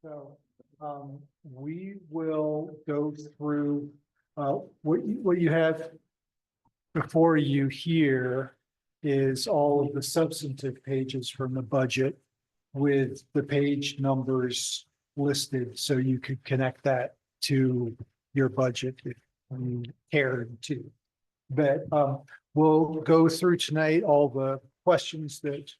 So, we will go through, what you have before you here is all of the substantive pages from the budget with the page numbers listed, so you could connect that to your budget if you cared to. But, we'll go through tonight all the questions that,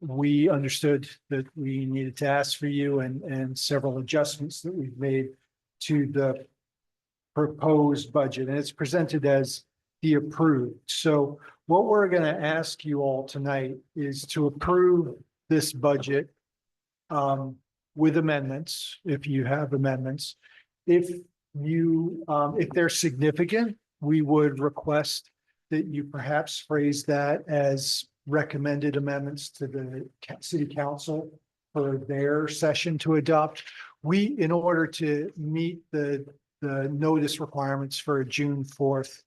we understood that we needed to ask for you, and several adjustments that we've made to the proposed budget, and it's presented as the approved. So what we're going to ask you all tonight is to approve this budget with amendments, if you have amendments. If they're significant, we would request that you perhaps phrase that as recommended amendments to the city council for their session to adopt. In order to meet the notice requirements for a June 4th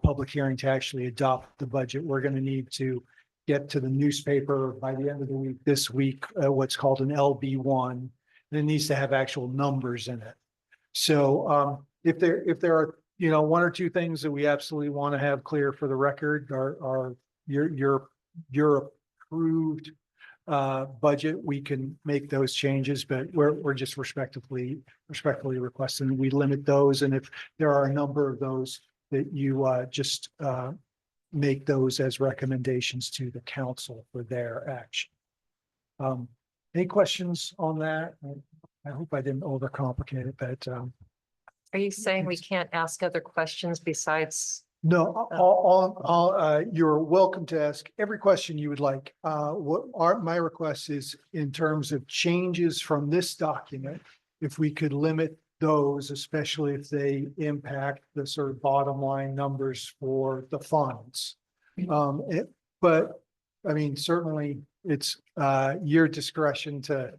public hearing to actually adopt the budget, we're going to need to get to the newspaper by the end of the week, this week, what's called an LB1. And it needs to have actual numbers in it. So if there are, one or two things that we absolutely want to have clear for the record are your approved budget, we can make those changes, but we're just respectfully requesting we limit those. And if there are a number of those, that you just make those as recommendations to the council for their action. Any questions on that? I hope I didn't overcomplicate it, but Are you saying we can't ask other questions besides? no, you're welcome to ask every question you would like. My request is, in terms of changes from this document, if we could limit those, especially if they impact the sort of bottom line numbers for the funds. But I mean, certainly it's your discretion to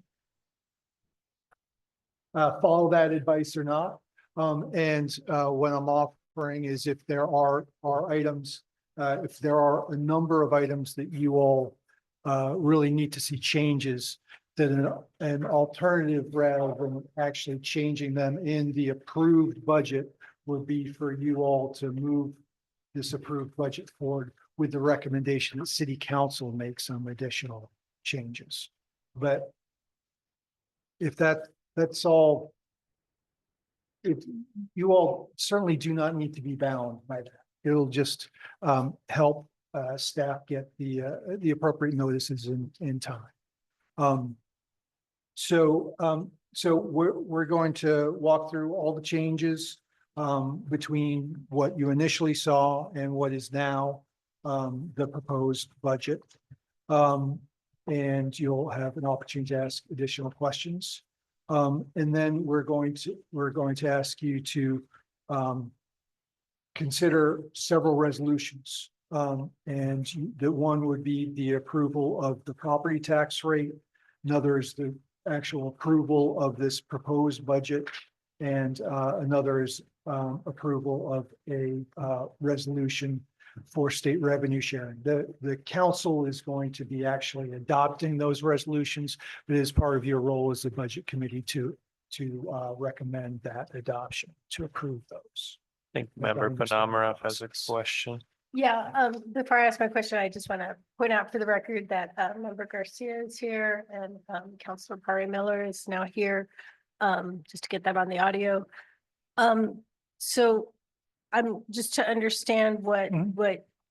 follow that advice or not. And what I'm offering is, if there are items, if there are a number of items that you all really need to see changes, that an alternative rather than actually changing them in the approved budget would be for you all to move this approved budget forward with the recommendation that city council make some additional changes. But if that's all, if you all certainly do not need to be bound by that. It'll just help staff get the appropriate notices in time. So we're going to walk through all the changes between what you initially saw and what is now the proposed budget. And you'll have an opportunity to ask additional questions. And then we're going to ask you to consider several resolutions. And the one would be the approval of the property tax rate. Another is the actual approval of this proposed budget. And another is approval of a resolution for state revenue sharing. The council is going to be actually adopting those resolutions, but it is part of your role as the budget committee to recommend that adoption, to approve those. I think Member Panamarev has a question. Yeah, before I ask my question, I just want to point out for the record that Member Garcia is here and Councilor Pari Miller is now here, just to get that on the audio. So I'm just to understand what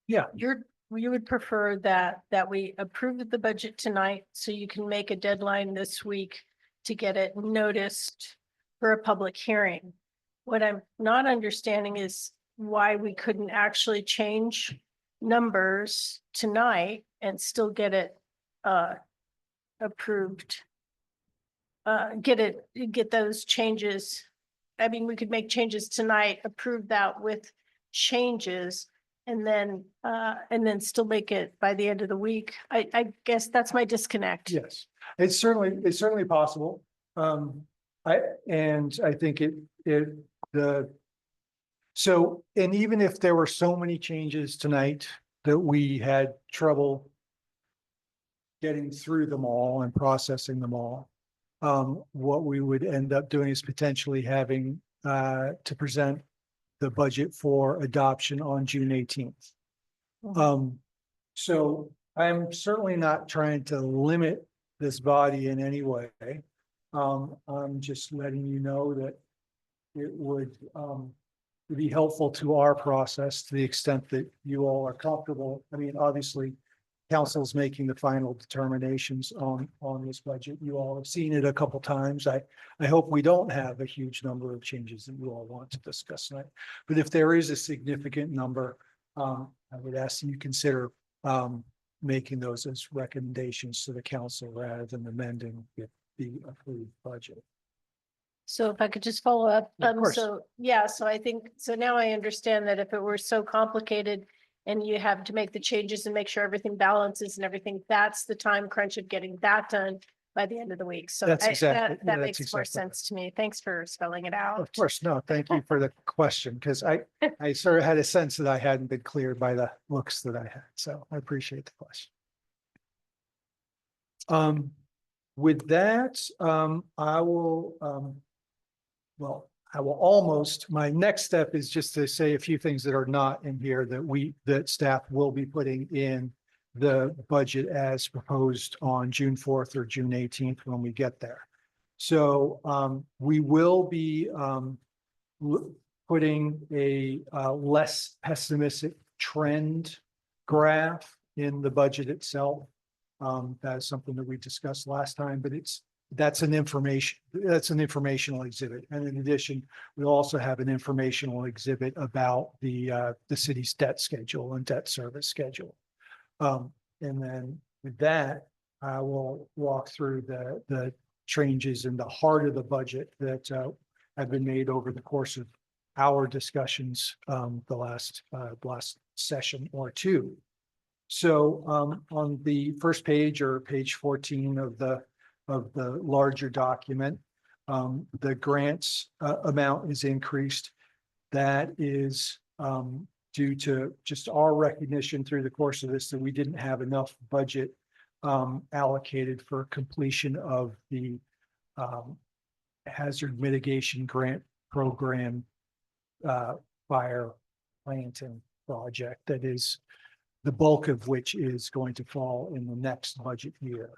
Yeah. you would prefer that we approve the budget tonight, so you can make a deadline this week to get it noticed for a public hearing. What I'm not understanding is why we couldn't actually change numbers tonight and still get it approved. Get those changes. I mean, we could make changes tonight, approve that with changes, and then still make it by the end of the week. I guess that's my disconnect. Yes, it's certainly possible. I think and even if there were so many changes tonight that we had trouble getting through them all and processing them all, what we would end up doing is potentially having to present the budget for adoption on June 18th. So I'm certainly not trying to limit this body in any way. I'm just letting you know that it would be helpful to our process to the extent that you all are comfortable. I mean, obviously, council's making the final determinations on this budget. You all have seen it a couple times. I hope we don't have a huge number of changes that you all want to discuss tonight. But if there is a significant number, I would ask that you consider making those as recommendations to the council rather than amending the approved budget. So if I could just follow up, Of course. so I think, so now I understand that if it were so complicated and you have to make the changes and make sure everything balances and everything, that's the time crunch of getting that done by the end of the week. So That's I- exactly- that that's makes more exactly right. sense to me. Thanks for spelling it out. Of course, no, thank you for the question, because I sort of had a sense that I hadn't been cleared by the looks that I had, so I appreciate the question. With that, I will, I will almost, my next step is just to say a few things that are not in here that staff will be putting in the budget as proposed on June 4th or June 18th when we get there. So, we will be, putting a less pessimistic trend graph in the budget itself. That's something that we discussed last time, but that's an informational exhibit. And in addition, we also have an informational exhibit about the city's debt schedule and debt service schedule. And then with that, I will walk through the changes in the heart of the budget that have been made over the course of our discussions the last session or two. So on the first page or page 14 of the larger document, the grants amount is increased. That is due to just our recognition through the course of this that we didn't have enough budget allocated for completion of the hazard mitigation grant program fire planting project, that is the bulk of which is going to fall in the next budget year.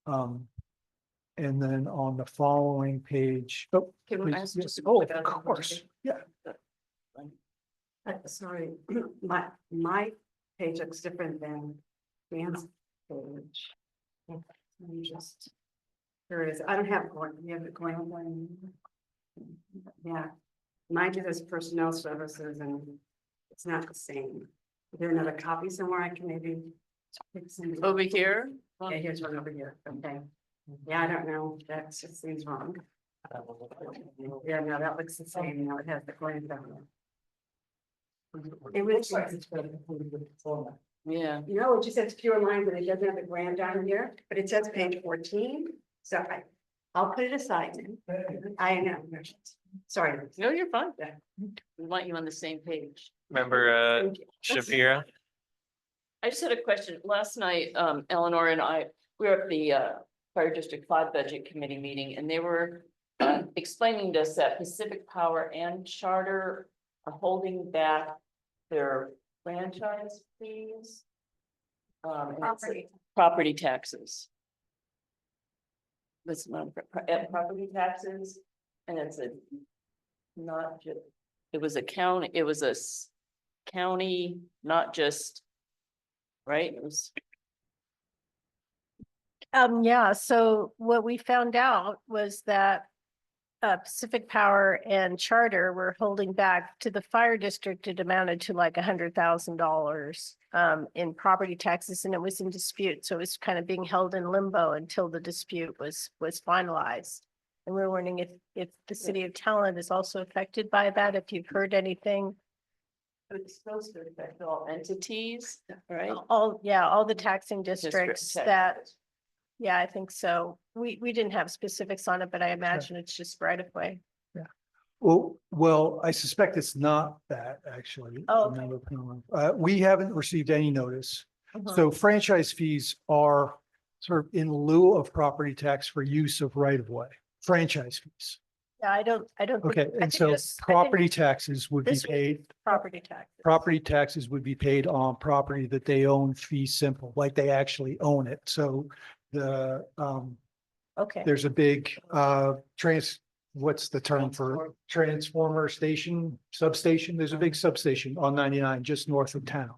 And then on the following page. Oh, Can please, I ask yes. just a Oh, quick of other course, question? yeah. Sorry, my page looks different than Dan's page. I'm just curious. I don't have it going, you have it going on. Yeah, mine just says personnel services and it's not the same. Is there another copy somewhere I can maybe? Over here? Yeah, here's one over here. Okay. Yeah, I don't know. That just seems wrong. Yeah, no, that looks the same. Now it has the grant on it. It was, Yeah. you know, it just says pure line, but it doesn't have the grant down here, but it says page 14. So I'll put it aside. I know. Sorry. No, you're fine. We want you on the same page. Member Thank you. Shapira? I just had a question. Last night, Eleanor and I, we were at the Fire District 5 Budget Committee meeting, and they were explaining to us that Pacific Power and Charter are holding back their franchise fees. And it's property taxes. That's not property taxes, and it's a not just, it was a county, it was a county, not just, right? It was, Yeah, so what we found out was that Pacific Power and Charter were holding back to the fire district. It amounted to like $100,000 in property taxes, and it was in dispute. So it was kind of being held in limbo until the dispute was finalized. And we're wondering if the city of Talent is also affected by that, if you've heard anything. it's supposed to affect all entities, right? All the taxing districts District that, taxes. yeah, I think so. We didn't have specifics on it, but I imagine it's just right of way. Well, I suspect it's not that, actually. Oh, okay. We haven't received any notice. Uh-huh. So franchise fees are sort of in lieu of property tax for use of right of way, franchise fees. Yeah, I don't think. Okay, I and think so this- I think property taxes would be this- paid, Property tax. property taxes would be paid on property that they own fee simple, like they actually own it. So the, Okay, there's a big, what's the term for transformer station, substation? There's a big substation on 99 just north of town.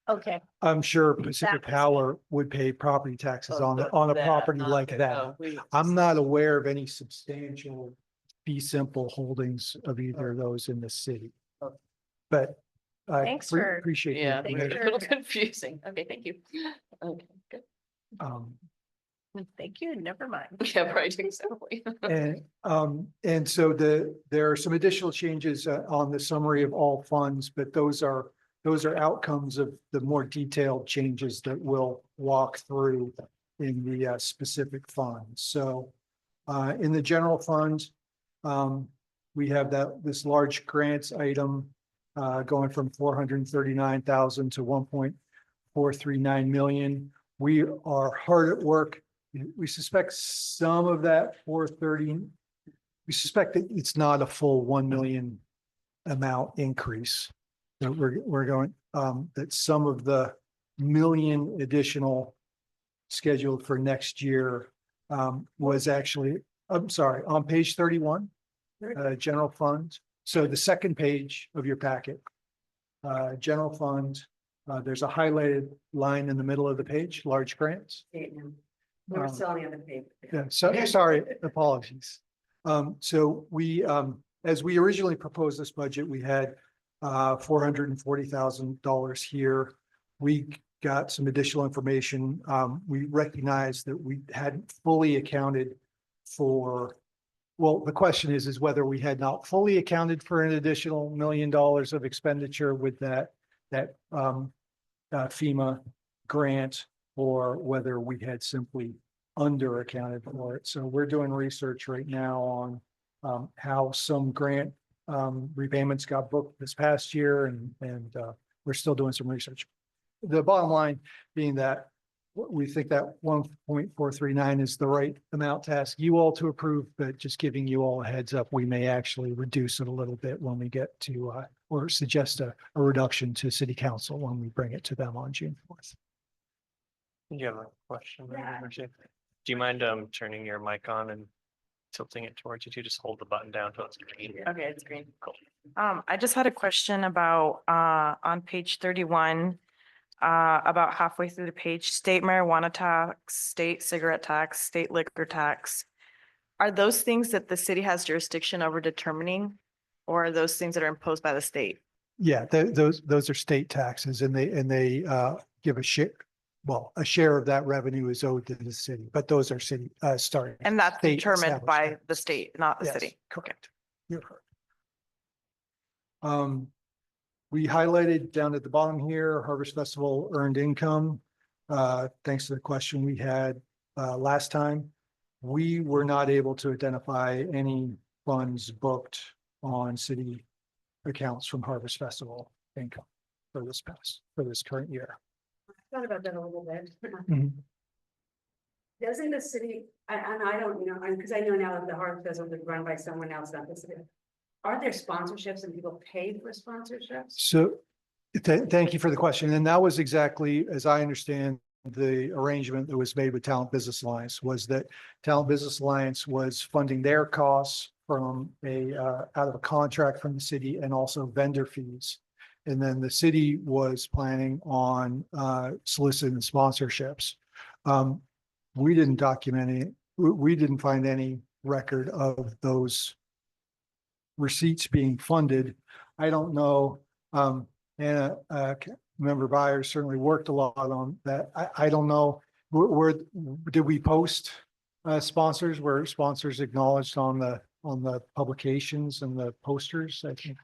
okay. I'm sure Pacific That was it. Power would pay property taxes on, on a property like that. Oh, I'm not aware of any substantial fee simple holdings of either of those in the city. But I Thanks for- appreciate. the Yeah, Thank a information. little confusing. Okay, thank you. Okay, good. Um, Thank you. Never mind. Yeah, right, exactly. And so there are some additional changes on the summary of all funds, but those are outcomes of the more detailed changes that we'll walk through in the specific funds. So in the general fund, we have this large grants item going from 439,000 to 1.439 million. We are hard at work. We suspect some of that 430. We suspect that it's not a full 1 million amount increase. That we're going, that some of the million additional scheduled for next year was actually, I'm sorry, on page 31, general fund. So the second page of your packet, general fund, there's a highlighted line in the middle of the page, large grants. We're still on the other page. Yeah, so sorry, apologies. So we, as we originally proposed this budget, we had $440,000 here. We got some additional information. We recognized that we hadn't fully accounted for, well, the question is whether we had not fully accounted for an additional $1 million of expenditure with that FEMA grant, or whether we had simply under accounted for it. So we're doing research right now on how some grant repayments got booked this past year, and we're still doing some research. The bottom line being that we think that 1.439 is the right amount to ask you all to approve, but just giving you all a heads up, we may actually reduce it a little bit when we get to, or suggest a reduction to city council when we bring it to them on June 4th. You have a question? Yeah. Marcia? Do you mind turning your mic on and tilting it towards you too? Just hold the button down till it's green. Okay, it's green. Cool. I just had a question about, on page 31, about halfway through the page, state marijuana tax, state cigarette tax, state liquor tax. Are those things that the city has jurisdiction over determining, or are those things that are imposed by the state? Yeah, those are state taxes, and they give a share. Well, a share of that revenue is owed to the city, but those are city, And that's state determined by established the state, not the Yes, city. correct. You're correct. We highlighted down at the bottom here, Harvest Festival earned income. Thanks to the question we had last time. We were not able to identify any funds booked on city accounts from Harvest Festival income for this current year. Thought about that a little bit. Mhm. Doesn't the city, and I don't, because I know now that the Harvest Festival is run by someone else, not the city. Are there sponsorships and people pay for sponsorships? So thank you for the question. And that was exactly, as I understand, the arrangement that was made with Talent Business Alliance was that Talent Business Alliance was funding their costs from out of a contract from the city, and also vendor fees. And then the city was planning on soliciting sponsorships. We didn't document any, we didn't find any record of those receipts being funded. I don't know. And member Byers certainly worked a lot on that. I don't know. Did we post sponsors? Were sponsors acknowledged on the publications and the posters? I think.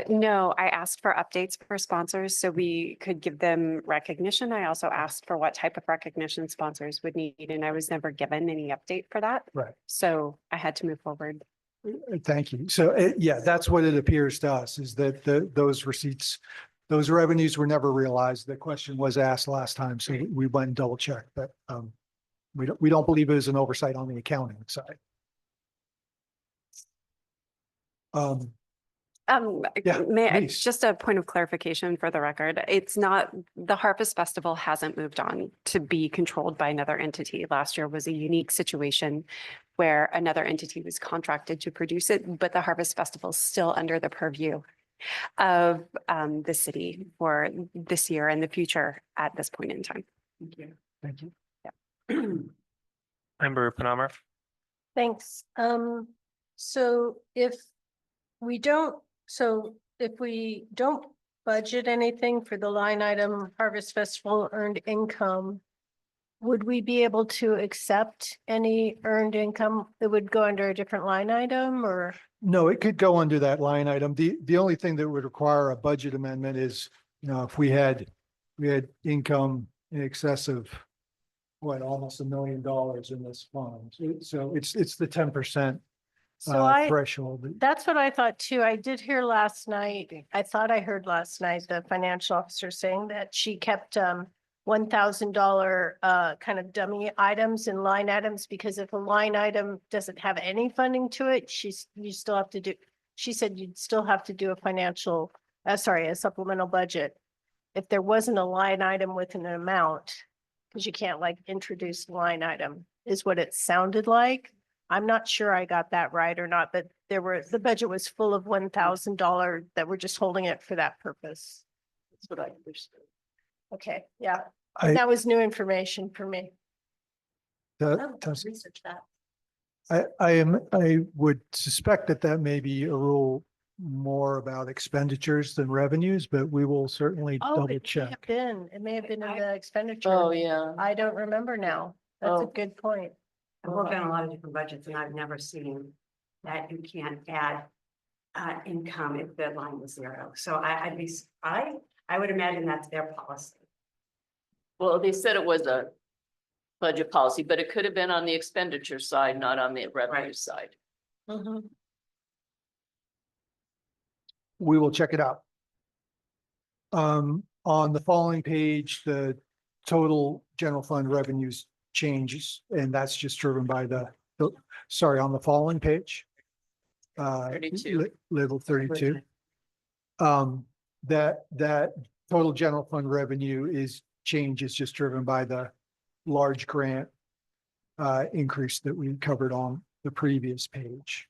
No, I asked for updates for sponsors so we could give them recognition. I also asked for what type of recognition sponsors would need, and I was never given any update for that. Right. So I had to move forward. Thank you. So yeah, that's what it appears to us, is that those receipts, those revenues were never realized. The question was asked last time, so we went and double checked, but we don't believe it is an oversight on the accounting side. Yeah, May I, please. just a point of clarification for the record, it's not, the Harvest Festival hasn't moved on to be controlled by another entity. Last year was a unique situation where another entity was contracted to produce it, but the Harvest Festival is still under the purview of the city for this year and the future at this point in time. Thank you. Thank you. Member Panama. Thanks. So if we don't, so if we don't budget anything for the line item Harvest Festival earned income, would we be able to accept any earned income that would go under a different line item or? No, it could go under that line item. The only thing that would require a budget amendment is, if we had income in excess of almost $1 million in this fund. So it's the 10% So threshold. that's what I thought too. I did hear last night, I thought I heard last night, the financial officer saying that she kept $1,000 kind of dummy items and line items, because if a line item doesn't have any funding to it, you still have to do, she said you'd still have to do a financial, a supplemental budget. If there wasn't a line item with an amount, because you can't like introduce line item, is what it sounded like. I'm not sure I got that right or not, but the budget was full of $1,000 that we're just holding it for that purpose. That's what I understood. Okay, yeah, that was new information for me. Research that. I would suspect that may be a rule more about expenditures than revenues, but we will certainly Oh, double it may have check. been, it may have been in the expenditure. Oh, yeah. I don't remember now. That's a Oh. good point. I've worked on a lot of different budgets and I've never seen that you can't add income if the line was zero. So I would imagine that's their policy. Well, they said it was a budget policy, but it could have been on the expenditure side, not on the revenue Right. side. Mhm. We will check it out. On the following page, the total general fund revenues changes, and that's just driven by on the following page. 32. Level 32. That total general fund revenue changes just driven by the large grant increase that we covered on the previous page.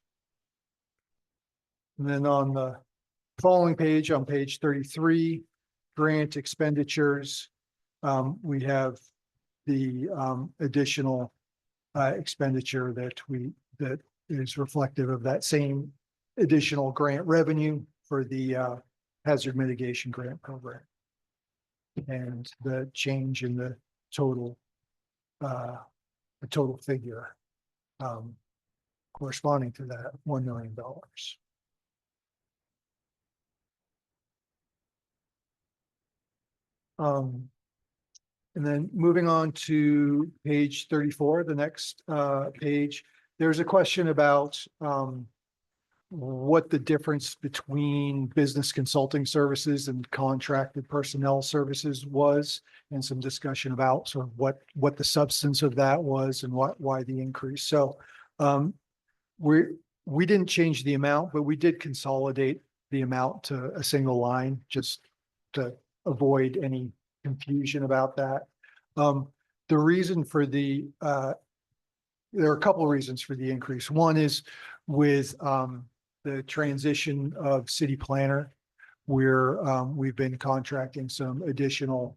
And then on the following page, on page 33, grant expenditures, we have the additional expenditure that is reflective of that same additional grant revenue for the hazard mitigation grant program. And the change in the total figure corresponding to that $1 million. And then moving on to page 34, the next page, there's a question about what the difference between business consulting services and contracted personnel services was, and some discussion about sort of what the substance of that was and why the increase. So we didn't change the amount, but we did consolidate the amount to a single line just to avoid any confusion about that. The reason for there are a couple of reasons for the increase. One is with the transition of city planner, where we've been contracting some additional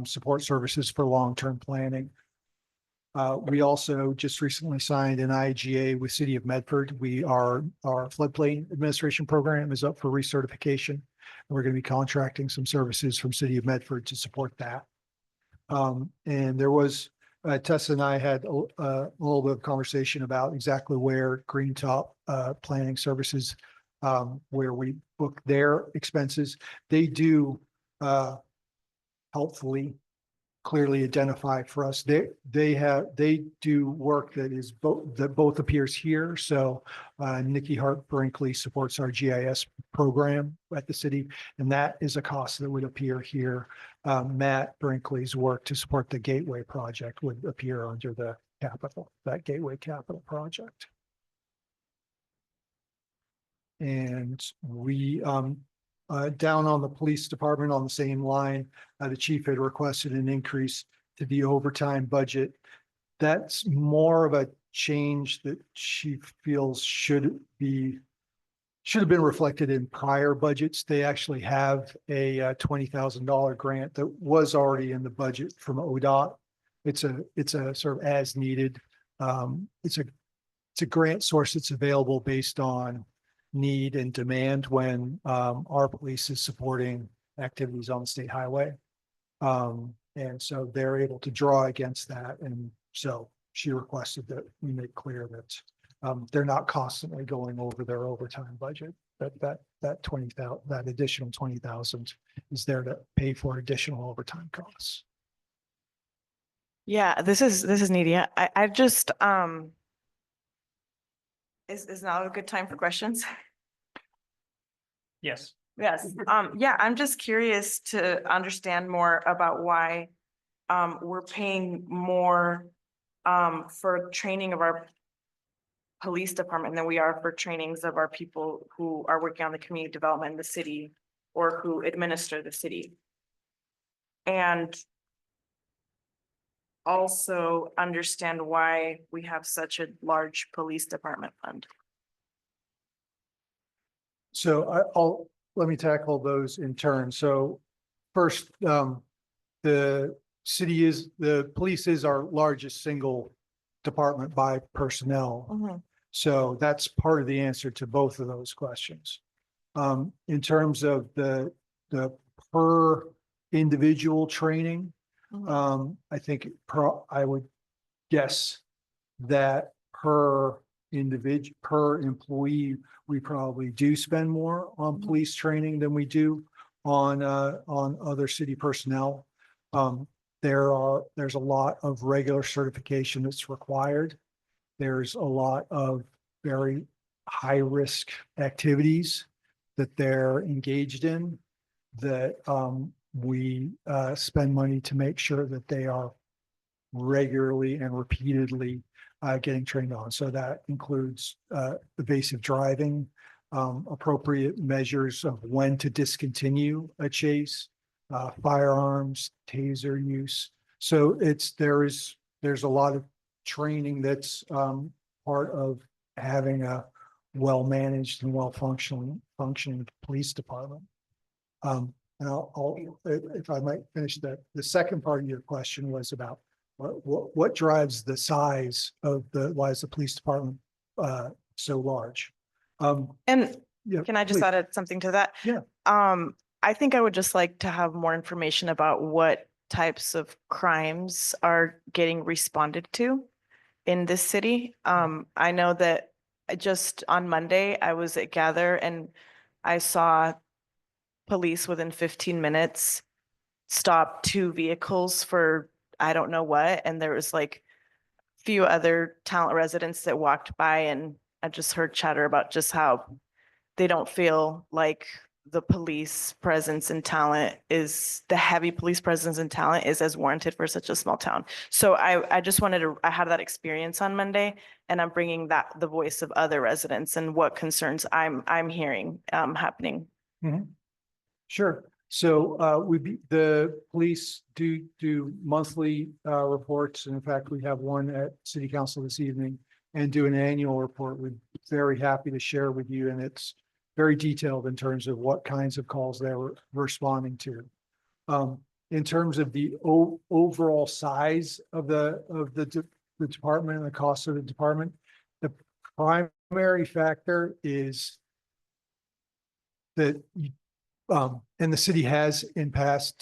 support services for long-term planning. We also just recently signed an IGA with City of Medford. Our floodplain administration program is up for recertification. We're going to be contracting some services from City of Medford to support that. And there was, Tessa and I had a little bit of conversation about exactly where Green Top Planning Services, where we book their expenses. They do helpfully clearly identify for us. They do work that is both appears here. So Nikki Hart Brinkley supports our GIS program at the city, and that is a cost that would appear here. Matt Brinkley's work to support the Gateway project would appear under the capital, that Gateway capital project. And we, down on the police department on the same line, the chief had requested an increase to the overtime budget. That's more of a change that she feels should have been reflected in prior budgets. They actually have a $20,000 grant that was already in the budget from ODOT. It's a sort of as needed. It's a grant source that's available based on need and demand when our police is supporting activities on the state highway. And so they're able to draw against that. And so she requested that we make clear that they're not constantly going over their overtime budget, that 20,000, that additional 20,000 is there to pay for additional overtime costs. Yeah, this is needy. I just, is now a good time for questions? Yes. Yes, yeah, I'm just curious to understand more about why we're paying more for training of our police department than we are for trainings of our people who are working on the community development in the city or who administer the city. And also understand why we have such a large police department fund. So let me tackle those in turn. So first, the police is our largest single department by personnel. So that's part of the answer to both of those questions. In terms of the per individual training, I think I would guess that per employee, we probably do spend more on police training than we do on other city personnel. There's a lot of regular certification that's required. There's a lot of very high risk activities that they're engaged in that we spend money to make sure that they are regularly and repeatedly getting trained on. So that includes evasive driving, appropriate measures of when to discontinue a chase, firearms, taser use. So there's a lot of training that's part of having a well-managed and well-functioning police department. And if I might finish that, the second part of your question was about what drives the size of why is the police department so large? And Yeah, can I just please. add something to that? Yeah. I think I would just like to have more information about what types of crimes are getting responded to in this city. I know that just on Monday, I was at Gather and I saw police within 15 minutes stop 2 vehicles for I don't know what. And there was like a few other Talent residents that walked by and I just heard chatter about just how they don't feel like the police presence and Talent is the heavy police presence and Talent is as warranted for such a small town. So I just I had that experience on Monday and I'm bringing the voice of other residents and what concerns I'm hearing happening. Sure. So the police do monthly reports. And in fact, we have one at City Council this evening and do an annual report. We're very happy to share with you. And it's very detailed in terms of what kinds of calls they were responding to. In terms of the overall size of the department and the cost of the department, the primary factor is that and the city has in past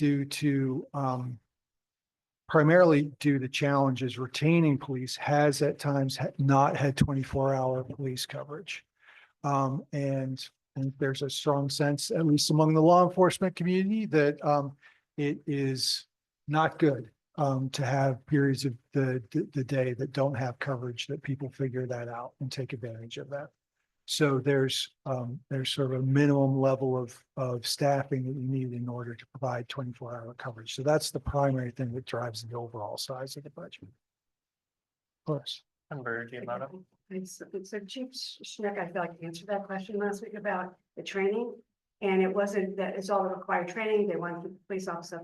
primarily due to challenges retaining police has at times not had 24-hour police coverage. And there's a strong sense, at least among the law enforcement community, that it is not good. to have periods of the day that don't have coverage, that people figure that out and take advantage of that. So there's sort of a minimum level of staffing that you need in order to provide 24-hour coverage. So that's the primary thing that drives the overall size of the budget. Of course. Member Giamato. So Chief Schneck, I feel like answered that question last week about the training. And it wasn't that it's all the required training. They wanted the police officers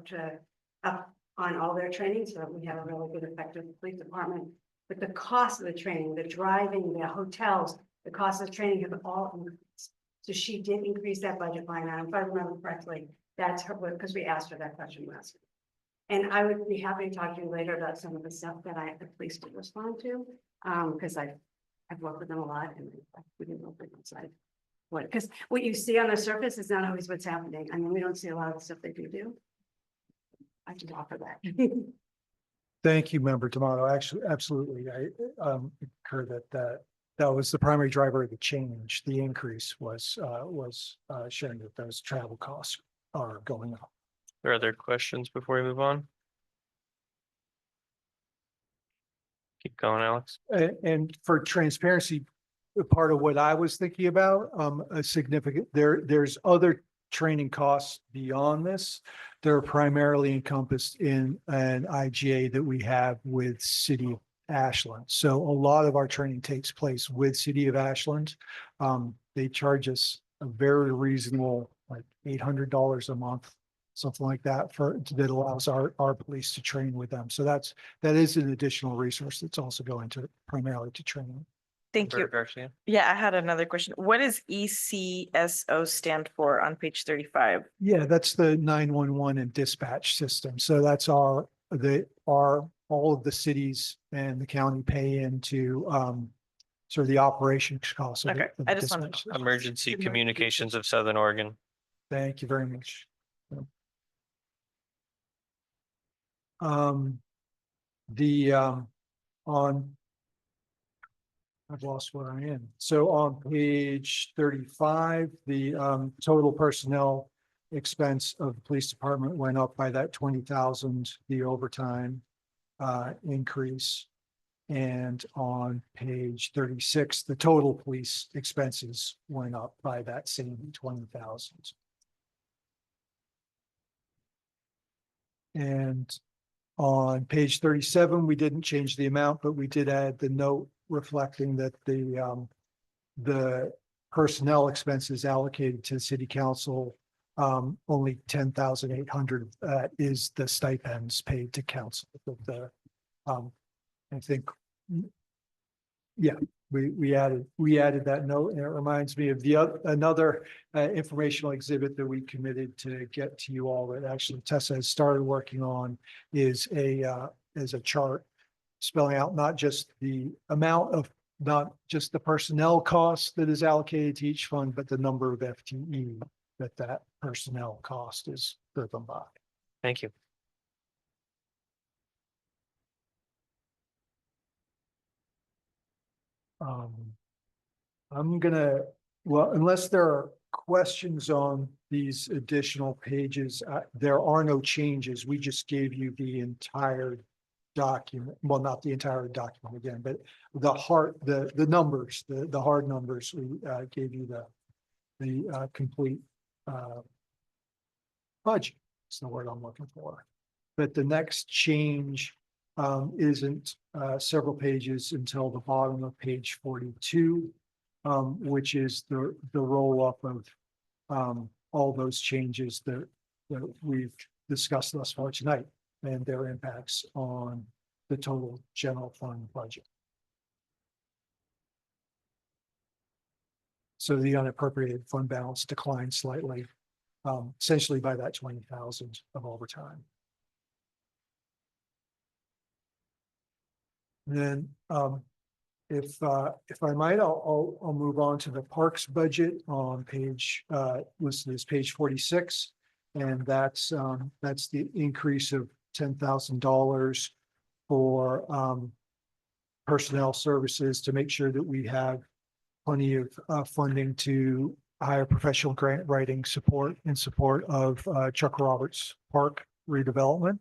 up on all their training, so that we have a really good effective police department. But the cost of the training, the driving, the hotels, the cost of training have all increased. So she did increase that budget line item, if I remember correctly. That's her, because we asked her that question last week. And I would be happy to talk to you later about some of the stuff that the police did respond to. Because I've worked with them a lot and we didn't know inside. What, because what you see on the surface is not always what's happening. I mean, we don't see a lot of the stuff they do. I can offer that. Thank you, Member D'Amato. Actually, absolutely. I concur that was the primary driver of the change. The increase was showing that those travel costs are going up. Are there other questions before we move on? Keep going, Alex. And for transparency, part of what I was thinking about, a significant, there's other training costs beyond this. They're primarily encompassed in an IGA that we have with City of Ashland. So a lot of our training takes place with City of Ashland. They charge us a very reasonable, like $800 a month, something like that, that allows our police to train with them. So that is an additional resource that's also going to primarily to training. Thank Member you. Garcia. Yeah, I had another question. What does ECSO stand for on page 35? Yeah, that's the 911 and dispatch system. So that's all of the cities and the county pay into sort of the operations costs. Okay, I just wanted to dispatch know. system. Emergency Communications of Southern Oregon. Thank you very much. I've lost where I am. So on page 35, the total personnel expense of the police department went up by that 20,000, the overtime increase. And on page 36, the total police expenses went up by that same 20,000. And on page 37, we didn't change the amount, but we did add the note reflecting that the personnel expenses allocated to city council, only 10,800 is the stipends paid to council. I think, yeah, we added that note, and it reminds me of another informational exhibit that we committed to get to you all that actually Tessa has started working on is a chart spelling out not just the amount of, not just the personnel cost that is allocated to each fund, but the number of FTE that personnel cost is driven by. Thank you. I'm well, unless there are questions on these additional pages, there are no changes. We just gave you the entire document. Well, not the entire document again, but the numbers, the hard numbers. We gave you the complete budget. That's the word I'm looking for. But the next change isn't several pages until the bottom of page 42, which is the roll-up of all those changes that we've discussed thus far tonight and their impacts on the total general fund budget. So the unappropriated fund balance declined slightly, essentially by that 20,000 of overtime. Then, if I might, I'll move on to the parks budget on page listed as page 46, and that's the increase of $10,000 for personnel services to make sure that we have plenty of funding to hire professional grant writing support in support of Chuck Roberts Park redevelopment.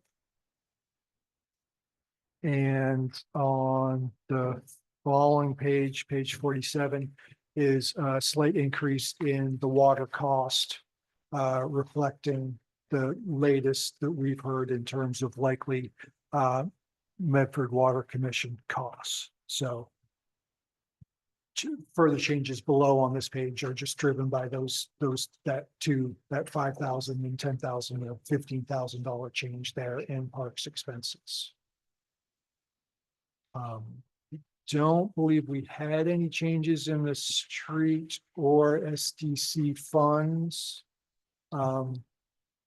And on the following page, page 47, is a slight increase in the water cost, reflecting the latest that we've heard in terms of likely Medford Water Commission costs. So further changes below on this page are just driven by that 5,000 and 10,000 or $15,000 change there in parks expenses. Don't believe we had any changes in the street or SDC funds.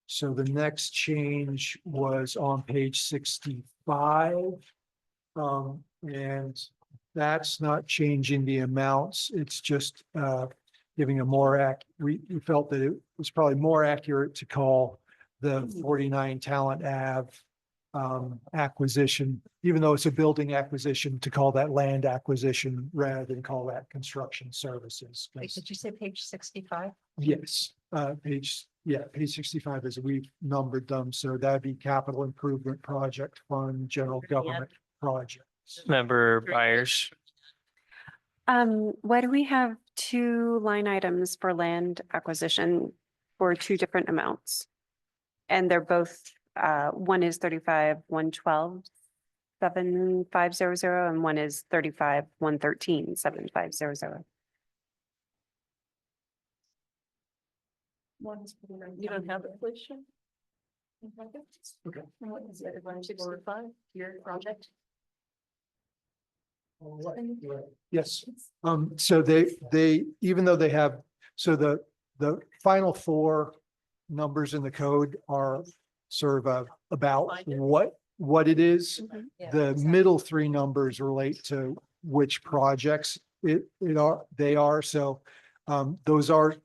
So the next change was on page 65. And that's not changing the amounts. It's just giving a more we felt that it was probably more accurate to call the 49 Talent Ave acquisition, even though it's a building acquisition, to call that land acquisition rather than call that construction services. Wait, did you say page 65? Yes, page 65 is we've numbered them. So that'd be capital improvement project fund, general government projects. Member Byers, Why do we have two line items for land acquisition for two different amounts? And they're both, one is 35,112,7500 and one is 35,113,7500. You don't have inflation? Okay. What is it, 165, your project? Yes, so they, even though they have, so the final four numbers in the code are sort of about what it is. Yeah, The exactly. middle three numbers relate to which projects they are. So those are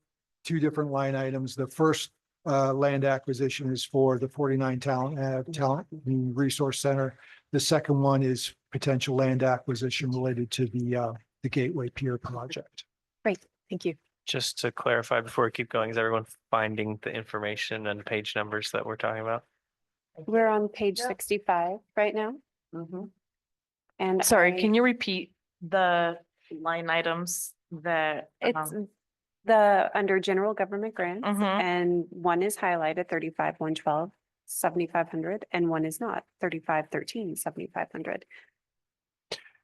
two different line items. The first land acquisition is for the 49 Talent Resource Center. The second one is potential land acquisition related to the Gateway Pier project. Great, thank you. just to clarify before we keep going, is everyone finding the information and page numbers that we're talking about? We're on page 65 right now. And Sorry, can you repeat the line items that? It's the under general government grants Mhm. and one is highlighted 35,112, 7,500 and one is not 35,13, 7,500.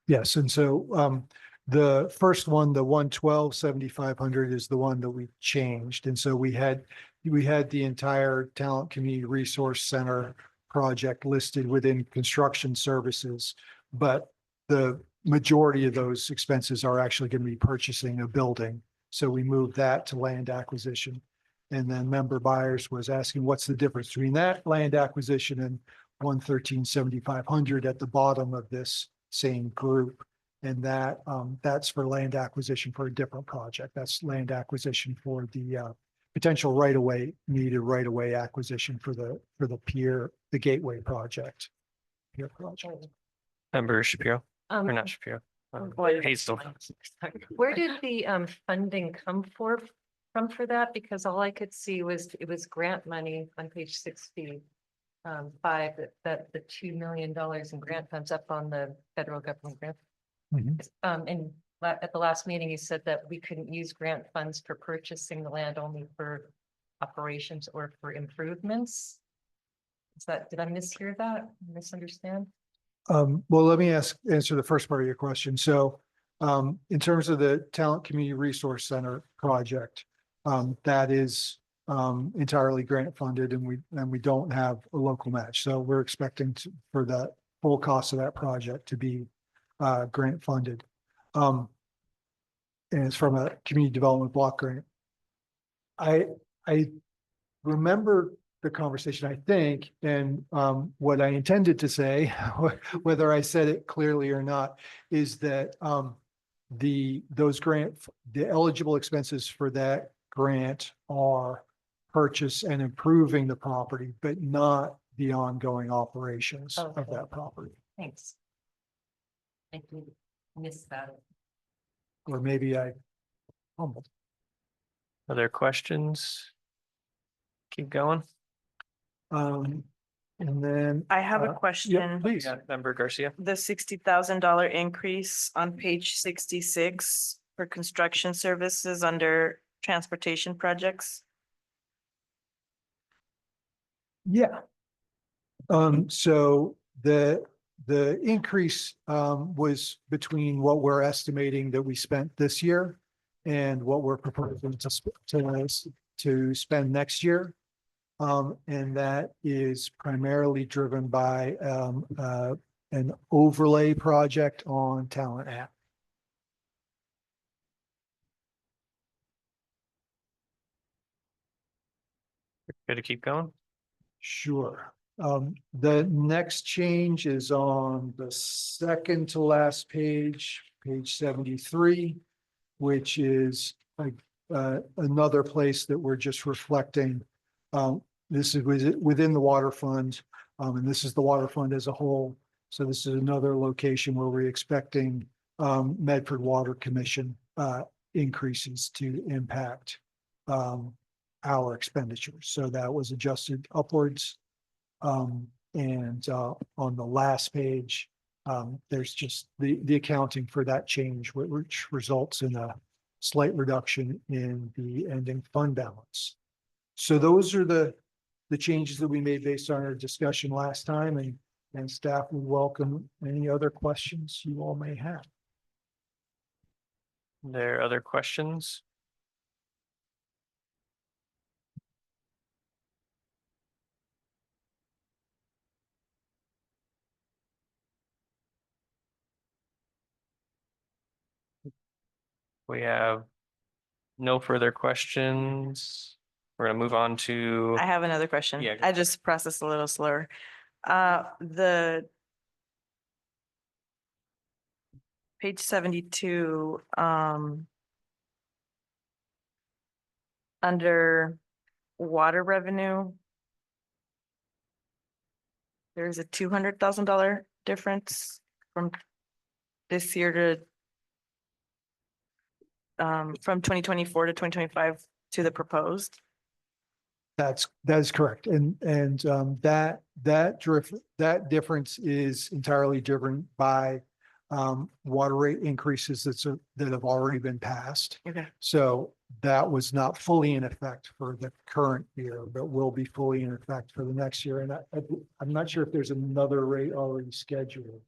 Yes, and so the first one, the 112,7,500 is the one that we changed. And so we had the entire Talent Community Resource Center project listed within construction services. But the majority of those expenses are actually going to be purchasing a building. So we moved that to land acquisition. And then Member Byers was asking, what's the difference between that land acquisition and 113,7,500 at the bottom of this same group? And that's for land acquisition for a different project. That's land acquisition for the potential needed right of way acquisition for the pier, the Gateway project. Pier project. Member Shapiro, or Um, not Shapiro? Hazel. Where did the funding come from for that? Because all I could see was it was grant money on page 65, that the $2 million in grant funds up on the federal government grant. Mhm. And at the last meeting, you said that we couldn't use grant funds for purchasing the land, only for operations or for improvements. Did I mishear that? Misunderstand? Well, let me answer the first part of your question. So in terms of the Talent Community Resource Center project, that is entirely grant funded and we don't have a local match. So we're expecting for the full cost of that project to be grant funded. And it's from a community development block grant. I remember the conversation, I think, and what I intended to say, whether I said it clearly or not, is that the eligible expenses for that grant are purchase and improving the property, but not the ongoing operations of Okay. that property. Thanks. I did miss that. Or maybe I humbled. Other questions? Keep going. And then. I have a Yeah, question. please. Yeah, Member Garcia. The $60,000 increase on page 66 for construction services under transportation projects. Yeah. So the increase was between what we're estimating that we spent this year and what we're proposing to spend next year. And that is primarily driven by an overlay project on Talent App. Good to keep going. Sure. The next change is on the second to last page, page 73, which is like another place that we're just reflecting. This is within the water fund, and this is the water fund as a whole. So this is another location where we're expecting Medford Water Commission increases to impact our expenditures. So that was adjusted upwards. And on the last page, there's just the accounting for that change, which results in a slight reduction in the ending fund balance. So those are the changes that we made based on our discussion last time, and staff would welcome any other questions you all may have. There are other questions? We have no further questions. We're gonna move on to, I have another question. Yeah, go I ahead. just processed a little slower. The page 72, under water revenue, there's a $200,000 difference from this year to from 2024 to 2025 to the proposed. That is correct. And that difference is entirely driven by water rate increases that have already been passed. Okay. So that was not fully in effect for the current year, but will be fully in effect for the next year. And I'm not sure if there's another rate already scheduled.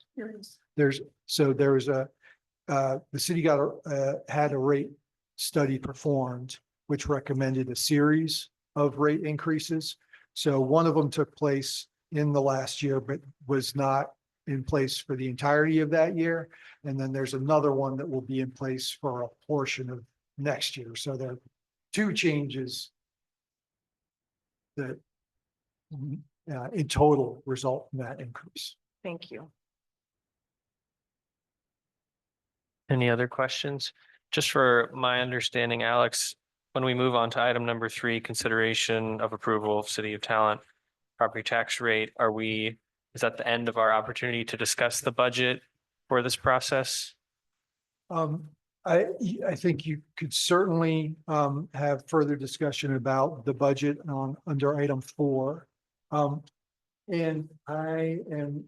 The city had a rate study performed, which recommended a series of rate increases. So one of them took place in the last year, but was not in place for the entirety of that year. And then there's another one that will be in place for a portion of next year. So there are two changes that in total result in that increase. Thank you. any other questions? Just for my understanding, Alex, when we move on to item number 3, consideration of approval of City of Talent property tax rate, is that the end of our opportunity to discuss the budget for this process? I think you could certainly have further discussion about the budget under item 4. And I am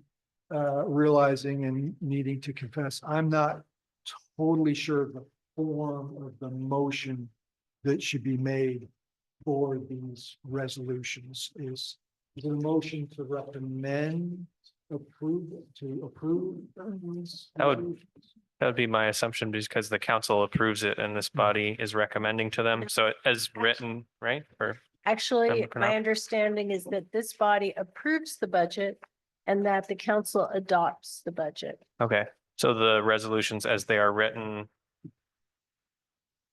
realizing and needing to confess, I'm not totally sure the form of the motion that should be made for these resolutions. Is it a motion to recommend approval, to approve these? That would be my assumption, because the council approves it and this body is recommending to them. So as written, right? Or Actually, Member my Knapp? understanding is that this body approves the budget and that the council adopts the budget. okay, so the resolutions as they are written.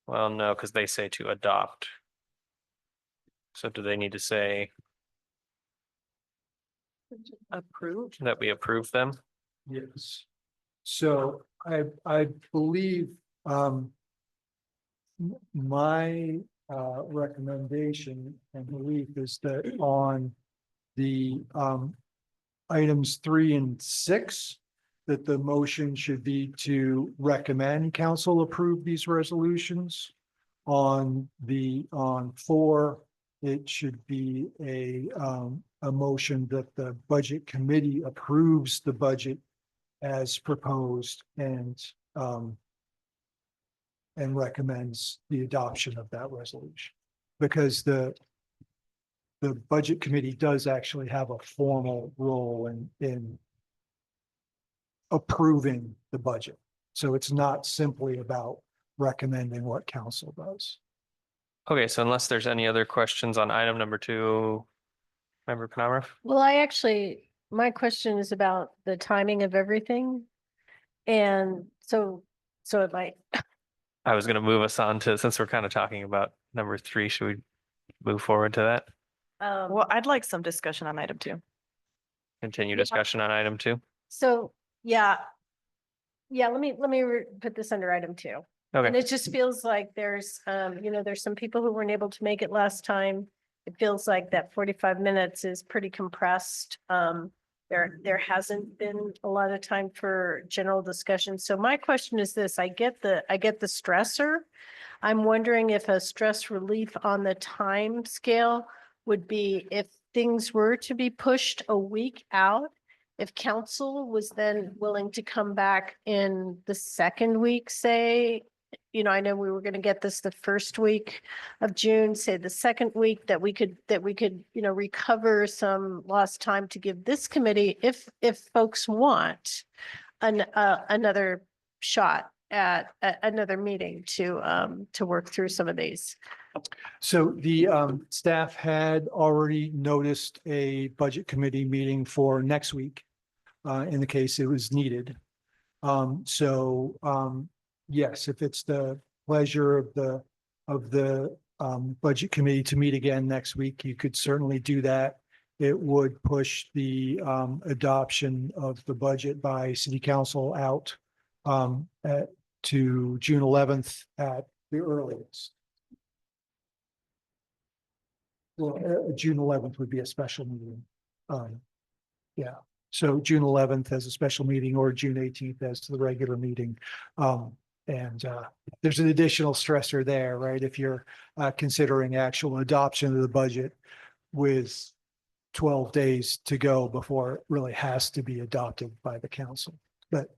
Well, no, because they say to adopt. So do they need to say Approved. that we approve them? Yes. So I believe my recommendation and belief is that on the items 3 and 6, that the motion should be to recommend council approve these resolutions. On 4, it should be a a motion that the budget committee approves the budget as proposed and recommends the adoption of that resolution. Because the budget committee does actually have a formal role in approving the budget. So it's not simply about recommending what council does. Okay, so unless there's any other questions on item number 2, Member Penamara? Well, my question is about the timing of everything. And so it might, I was gonna move us on to, since we're kind of talking about number 3, should we move forward to that? Well, I'd like some discussion on item 2. Continue Yeah. discussion on item 2? so, yeah. Yeah, let me put this under item 2. And Okay, it just feels like there's some people who weren't able to make it last time. It feels like that 45 minutes is pretty compressed. There hasn't been a lot of time for general discussion. So my question is this, I get the stressor. I'm wondering if a stress relief on the time scale would be if things were to be pushed a week out, if council was then willing to come back in the second week, say, I know we were going to get this the first week of June, say the second week, that we could, recover some lost time to give this committee, if folks want another shot at another meeting to work through some of these. So the staff had already noticed a budget committee meeting for next week, in the case it was needed. Yes, if it's the pleasure of the budget committee to meet again next week, you could certainly do that. It would push the adoption of the budget by city council out to June 11th at the earliest. Well, June 11th would be a special meeting. Yeah, so June 11th as a special meeting, or June 18th as the regular meeting. There's an additional stressor there, right? If you're considering actual adoption of the budget with 12 days to go before it really has to be adopted by the council. But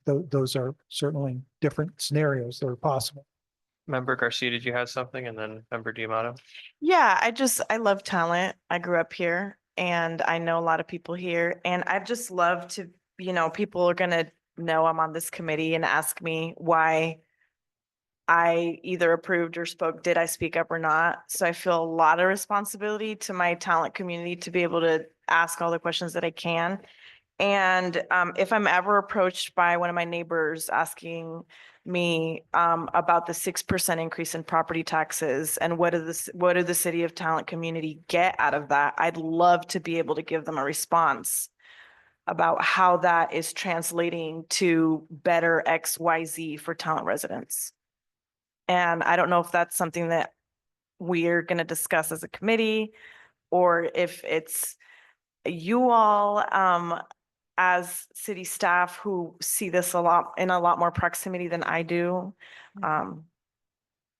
those are certainly different scenarios that are possible. Member Garcia, did you have something? And then Member Diamato? Yeah, I love talent. I grew up here and I know a lot of people here, and I just love to, people are gonna know I'm on this committee and ask me why I either approved or did I speak up or not? So I feel a lot of responsibility to my talent community to be able to ask all the questions that I can. And if I'm ever approached by one of my neighbors asking me about the 6% increase in property taxes and what do the City of Talent community get out of that, I'd love to be able to give them a response about how that is translating to better XYZ for Talent residents. And I don't know if that's something that we're going to discuss as a committee, or if it's you all as city staff who see this in a lot more proximity than I do.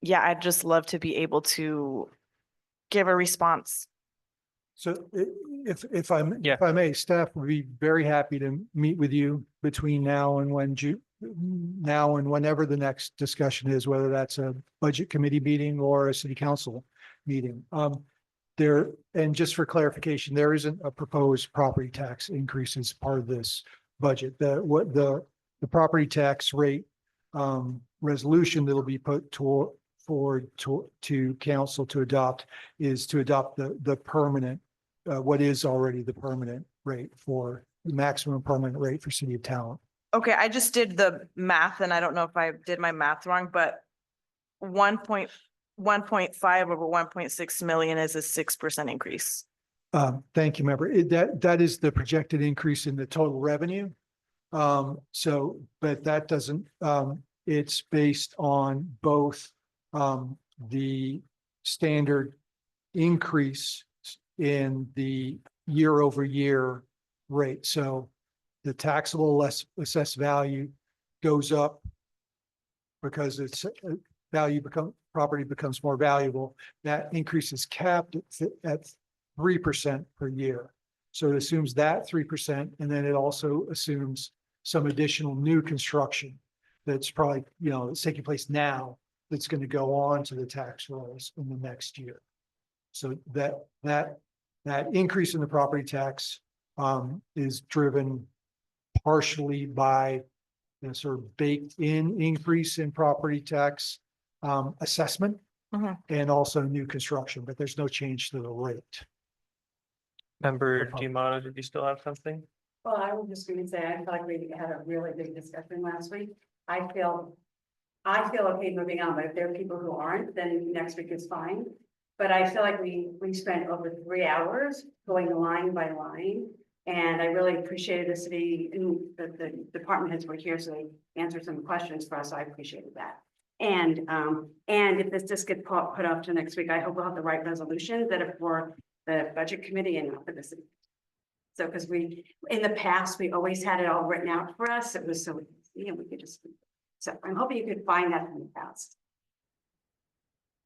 Yeah, I'd just love to be able to give a response. So if I Yeah. may, staff would be very happy to meet with you between now and whenever the next discussion is, whether that's a budget committee meeting or a city council meeting. And just for clarification, there isn't a proposed property tax increase as part of this budget. The property tax rate resolution that'll be put forward to council to adopt is to adopt the permanent, what is already the permanent rate for the maximum permanent rate for City of Talent. Okay, I just did the math and I don't know if I did my math wrong, but 1.5 over 1.6 million is a 6% increase. Thank you, member. That is the projected increase in the total revenue. But that doesn't, it's based on both the standard increase in the year over year rate. So the taxable less assessed value goes up because its property becomes more valuable. That increase is capped at 3% per year. So it assumes that 3%, and then it also assumes some additional new construction that's probably, it's taking place now, that's going to go on to the tax rolls in the next year. So that increase in the property tax is driven partially by the sort of baked in increase in property tax assessment Mhm. and also new construction, but there's no change to the rate. Member Demoto, did you still have something? Well, I was just gonna say, I feel like we had a really big discussion last week. I feel okay moving on, but if there are people who aren't, then next week is fine. But I feel like we spent over 3 hours going line by line. And I really appreciated the city and the department heads were here, so they answered some questions for us. I appreciated that. And if this just gets put off to next week, I hope we'll have the right resolution that are for the budget committee and not for the city. So, because in the past, we always had it all written out for us. It was so easy and we could just, so I'm hoping you could find that in the past.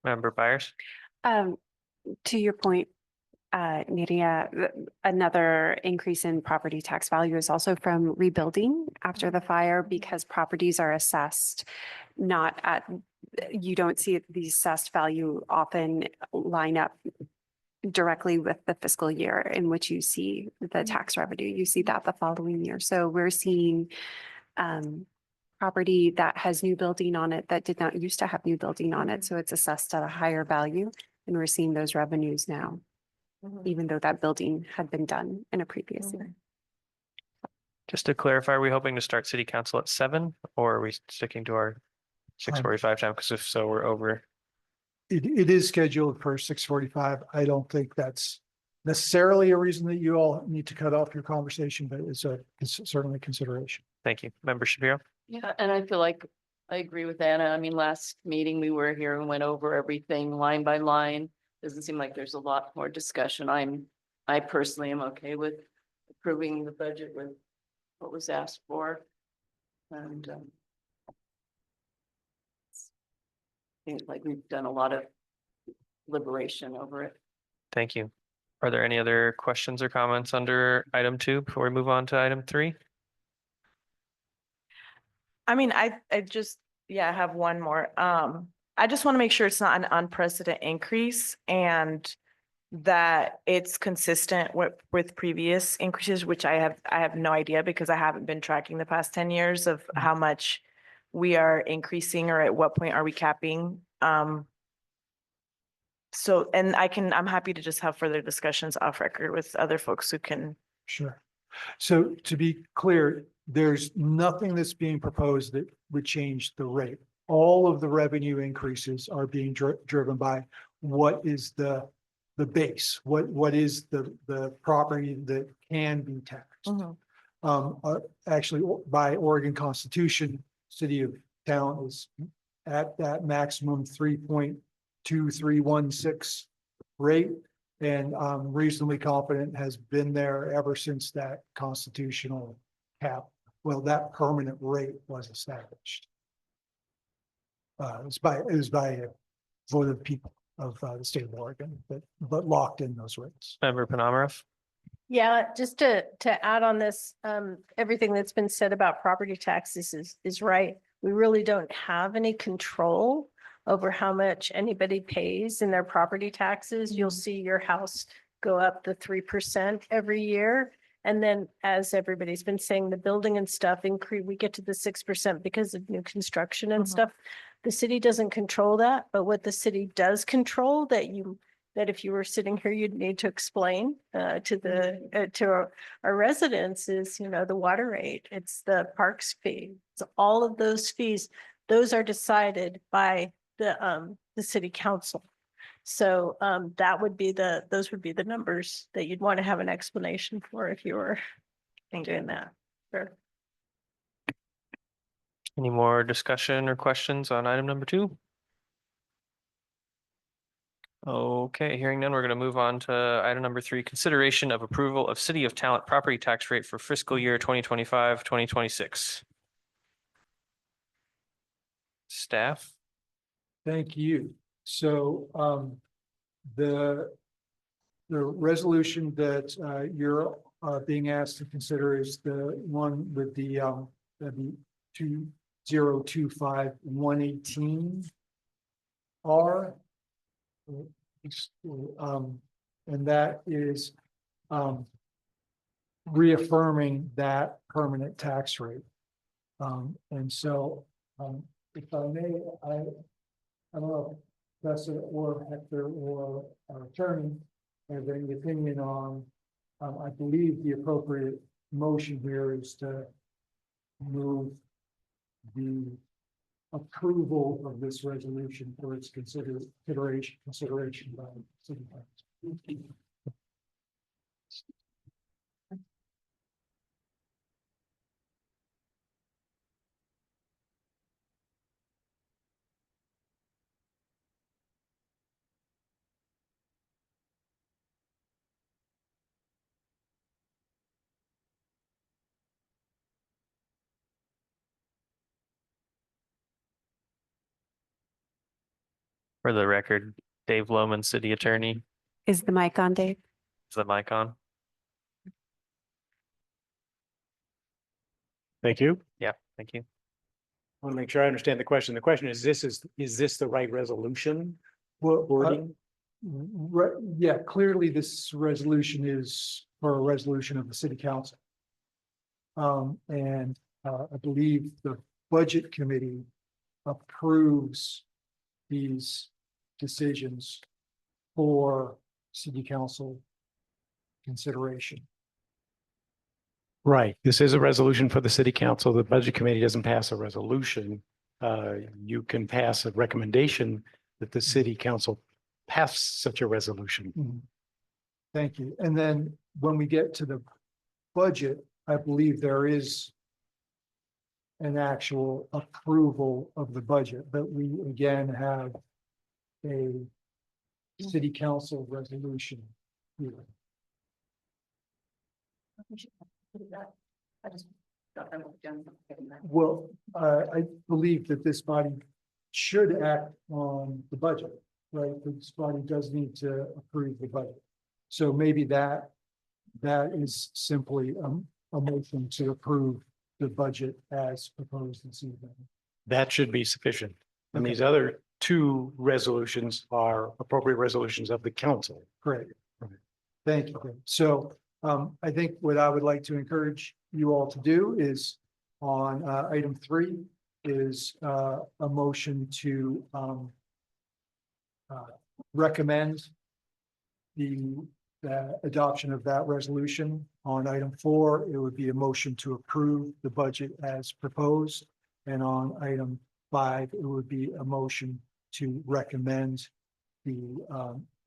Member Byers? To your point, Nydia, another increase in property tax value is also from rebuilding after the fire because properties are assessed not at, you don't see the assessed value often line up directly with the fiscal year in which you see the tax revenue. You see that the following year. So we're seeing property that has new building on it that did not used to have new building on it. So it's assessed at a higher value and we're seeing those revenues now, even though that building had been done in a previous year. Just to clarify, are we hoping to start city council at 7 or are we sticking to our 6:45 time? Because if so, we're over. It is scheduled for 6:45. I don't think that's necessarily a reason that you all need to cut off your conversation, but it's certainly a consideration. Thank you. Member Shapiro? Yeah, and I feel like I agree with Anna. I mean, last meeting we were here and went over everything line by line. Doesn't seem like there's a lot more discussion. I personally am okay with approving the budget with what was asked for. And seems like we've done a lot of liberation over it. Thank you. Are there any other questions or comments under item 2 before we move on to item 3? I mean, I just, I have one more. I just want to make sure it's not an unprecedented increase and that it's consistent with previous increases, which I have no idea because I haven't been tracking the past 10 years of how much we are increasing or at what point are we capping. So, and I'm happy to just have further discussions off record with other folks who can. Sure. So to be clear, there's nothing that's being proposed that would change the rate. All of the revenue increases are being driven by what is the base, what is the property that can be taxed. Actually, by Oregon Constitution, City of Talent is at that maximum 3.2316 rate. And I'm reasonably confident has been there ever since that constitutional cap. Well, that permanent rate was established. It was by a vote of the people of the state of Oregon, but locked in those rates. Member Panamarev? Yeah, just to add on this, everything that's been said about property taxes is right. We really don't have any control over how much anybody pays in their property taxes. You'll see your house go up the 3% every year. And then as everybody's been saying, the building and stuff increase, we get to the 6% because of new construction and stuff. The city doesn't control that, but what the city does control that if you were sitting here, you'd need to explain to our residents is, the water rate, it's the parks fee. It's all of those fees. Those are decided by the city council. So those would be the numbers that you'd want to have an explanation for if you were doing that. Sure. Any more discussion or questions on item number 2? Okay, hearing none, we're going to move on to item number 3, consideration of approval of City of Talent property tax rate for fiscal year 2025, 2026. Staff? Thank you. So the the resolution that you're being asked to consider is the one with the 2025-118 R. And that is reaffirming that permanent tax rate. And so, if I may, I don't know, if Professor or Hector or our attorney have any opinion on, I believe the appropriate motion here is to move the approval of this resolution for its consideration by city council. For the record, Dave Loman, city attorney, Is the mic on, Dave? is the mic on? Thank you. Yeah, thank you. I want to make sure I understand the question. The question is this the right resolution Well, wording? yeah, clearly this resolution is for a resolution of the city council. And I believe the budget committee approves these decisions for city council consideration. Right. This is a resolution for the city council. The budget committee doesn't pass a resolution. You can pass a recommendation that the city council pass such a resolution. Mhm. Thank you. And then when we get to the budget, I believe there is an actual approval of the budget, but we again have a city council resolution here. I just got them done. Well, I believe that this body should act on the budget, right? This body does need to approve the budget. So maybe that is simply a motion to approve the budget as proposed this evening. That should be sufficient. And these other two resolutions are appropriate resolutions of the council. Great. Right. Thank you. So I think what I would like to encourage you all to do is on item 3 is a motion to recommend the adoption of that resolution. On item 4, it would be a motion to approve the budget as proposed. And on item 5, it would be a motion to recommend the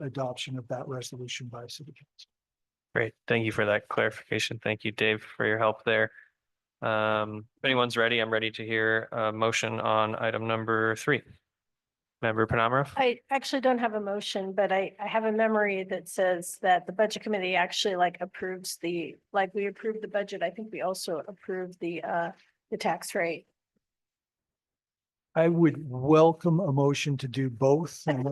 adoption of that resolution by city council. Great. Thank you for that clarification. Thank you, Dave, for your help there. If anyone's ready, I'm ready to hear a motion on item number 3. Member Panamarev? I actually don't have a motion, but I have a memory that says that the budget committee actually approves we approved the budget. I think we also approved the tax rate. I would welcome a motion to do both, and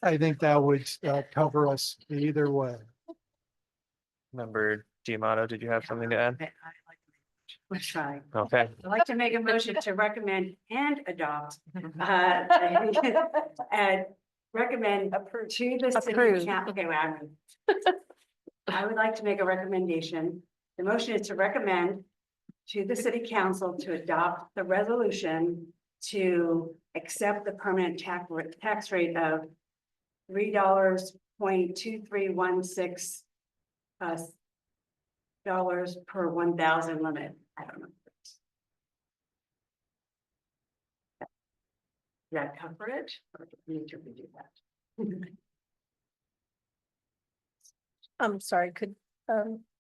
I think that would cover us either way. Member Giamato, did you have something to add? We'll try. Okay, I'd like to make a motion to recommend and adopt, and recommend to the city. Approved. Okay, well, I would like to make a recommendation. The motion is to recommend to the city council to adopt the resolution to accept the permanent tax rate of $3.2316 dollars per 1,000 limit. I don't know. Did that cover it? Or do we need to redo that? I'm sorry, could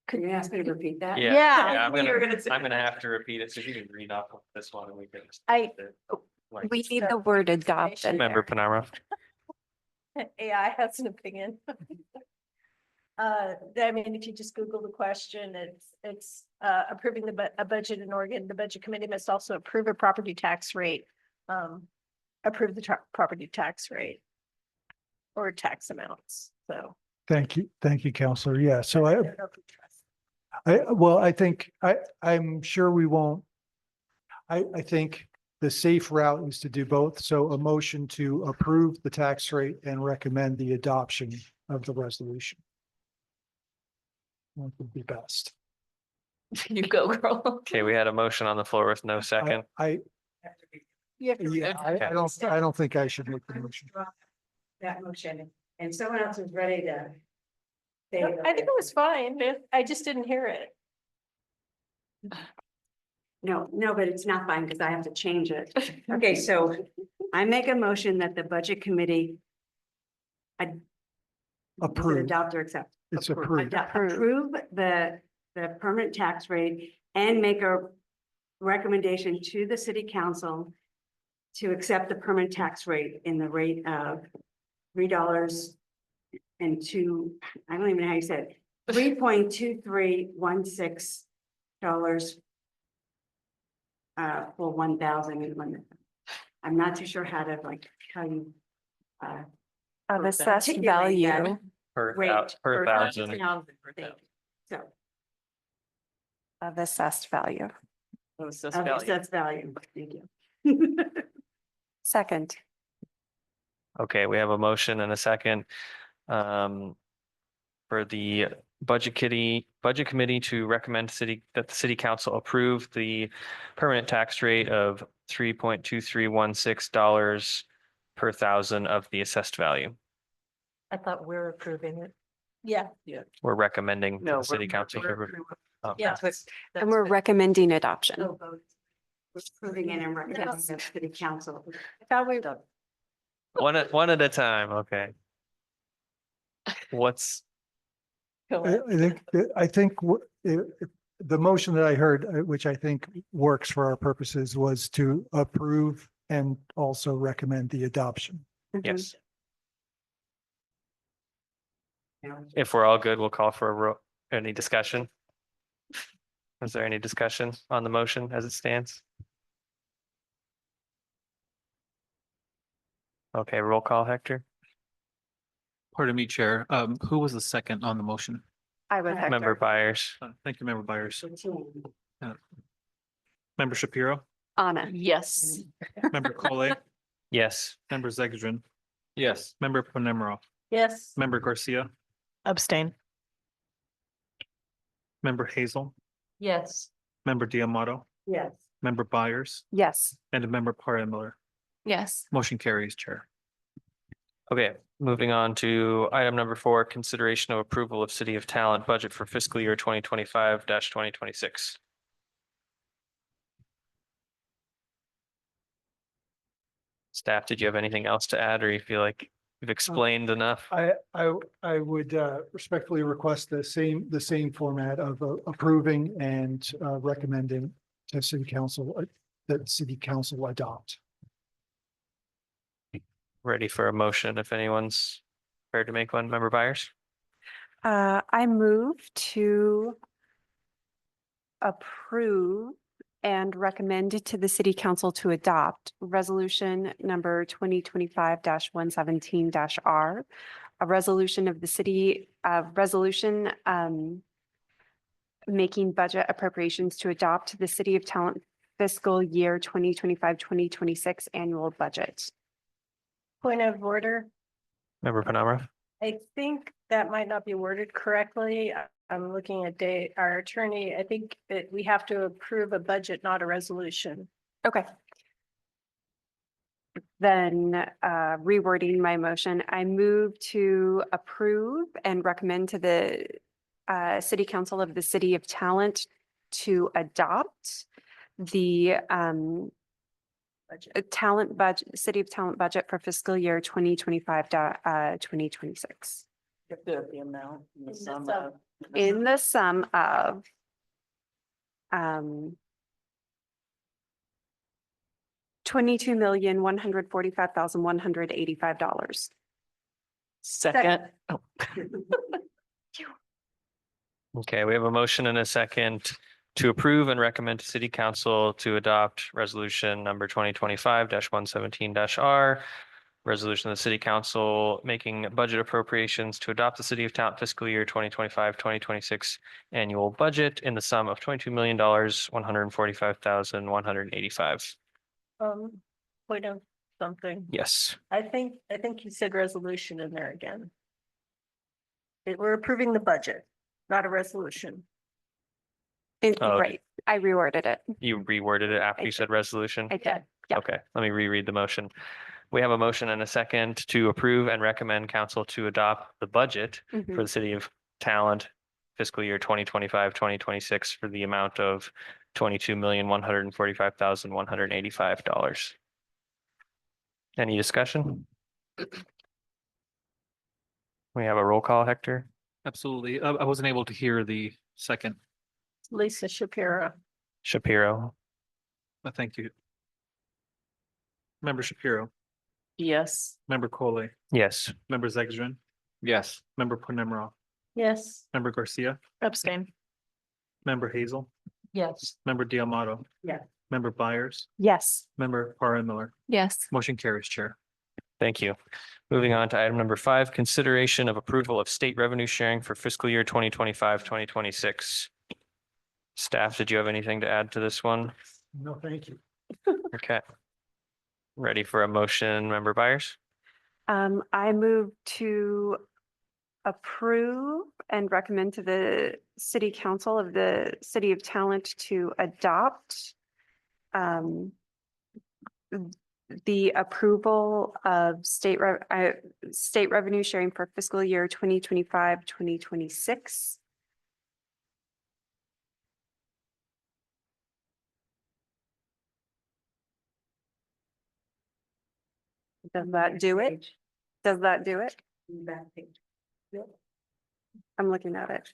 Could you ask me to repeat that? yeah, Yeah. yeah, I'm You were gonna, gonna say- I'm gonna have to repeat it, so you can read off of this one and we can. Like, We need the word adoption. Member Panamarev? AI has an opinion. I mean, if you just Google the question, it's approving a budget in Oregon. The budget committee must also approve a property tax rate. Approve the property tax rate. Or tax amounts, so Thank you, Counselor. Yeah, so well, I think, I'm sure we won't. I think the safe route is to do both. So a motion to approve the tax rate and recommend the adoption of the resolution. That would be best. You go, girl. Okay, we had a motion on the floor with no second. Yeah, I don't think I should make the motion. That motion, and someone else is ready to. say No, I think it was fine. I just didn't hear it. No, but it's not fine because I have to change it. Okay, so I make a motion that the budget committee is it Approve. adopt or accept. It's approved. Approve the permanent tax rate and make a recommendation to the city council to accept the permanent tax rate in the rate of $3 and I don't even know how you said it, $3.2316 for 1,000. I'm not too sure how to how you Of assessed articulate that value, Per rate. per thousand. Thank you. So, of assessed value. that's value. Thank you. Second, Okay, we have a motion and a second. For the budget committee to recommend that the city council approve the permanent tax rate of $3.2316 per thousand of the assessed value. I thought we're approving it. Yeah, We're recommending to No, the city we're- council. we're to- approving. Oh, yeah. That's what- and that's we're what- recommending adoption. We're approving it and recommending the city council. I thought we, One at a time, okay. What's, I think the motion that I heard, which I think works for our purposes, was to approve and also recommend the adoption. yes, if we're all good, we'll call for any discussion. Is there any discussion on the motion as it stands? Okay, roll call, Hector. Pardon me, Chair. Who was the second on the motion? I was Member Hector. Byers. Thank you, Member Byers. Member Shapiro, Anna. Yes. Member Cole, Yes. Member Zegedrin. Yes. Member Panemra, yes, Member Garcia, Abstain. Member Hazel, Yes, Member Diamato, Yes. Member Byers, Yes. and Member Parra Miller. Yes. Motion carries, Chair. Okay, moving on to item number 4, consideration of approval of City of Talent budget for fiscal year 2025-2026. Staff, did you have anything else to add, or you feel like you've explained enough? I would respectfully request the same format of approving and recommending to city council, that city council adopt. Ready for a motion if anyone's prepared to make one. Member Byers? I move to approve and recommend to the city council to adopt resolution number 2025-117-R, a resolution of the city, making budget appropriations to adopt the City of Talent fiscal year 2025-2026 annual budget. point of order. Member Panamera? I think that might not be worded correctly. I'm looking at our attorney. I think that we have to approve a budget, not a resolution. Okay. Then rewording my motion, I move to approve and recommend to the City Council of the City of Talent to adopt the talent budget, City of Talent budget for fiscal year 2025-2026 The amount. and the the sum sum. of- in the sum of $22,145,185. Second. Oh. Okay, we have a motion and a second to approve and recommend to City Council to adopt resolution number 2025-117-R, Resolution of the City Council making budget appropriations to adopt the City of Talent fiscal year 2025-2026 annual budget in the sum of $22,145,185. 145,185. Point of something. Yes, I think you said resolution in there again. We're approving the budget, not a resolution. Oh. Right, I reworded it. you reworded it after I you said resolution. I did. Yeah. Okay, let me reread the motion. We have a motion and a second to approve and recommend council to adopt the budget Mhm. for the City of Talent fiscal year 2025-2026 for the amount of $22,145,185. Any discussion? We have a roll call, Hector. Absolutely. I wasn't able to hear the second, Lisa Shapiro. Shapiro, but thank you. Member Shapiro, Yes. member Coley, yes. member Zegdrin. Yes. Member Panemarov, Yes. member Garcia, Abstain. member Hazel, Yes. member Diamato. Yeah. Member Byers, Yes. member Parra Miller. Yes. Motion carries, Chair. Thank you. Moving on to item number 5, consideration of approval of state revenue sharing for fiscal year 2025-2026. Staff, did you have anything to add to this one? No, thank you. Okay. Ready for a motion, member Byers? I move to approve and recommend to the City Council of the City of Talent to adopt the approval of state revenue sharing for fiscal year 2025-2026. Does that do it? Does that do it? Back page. I'm looking at it.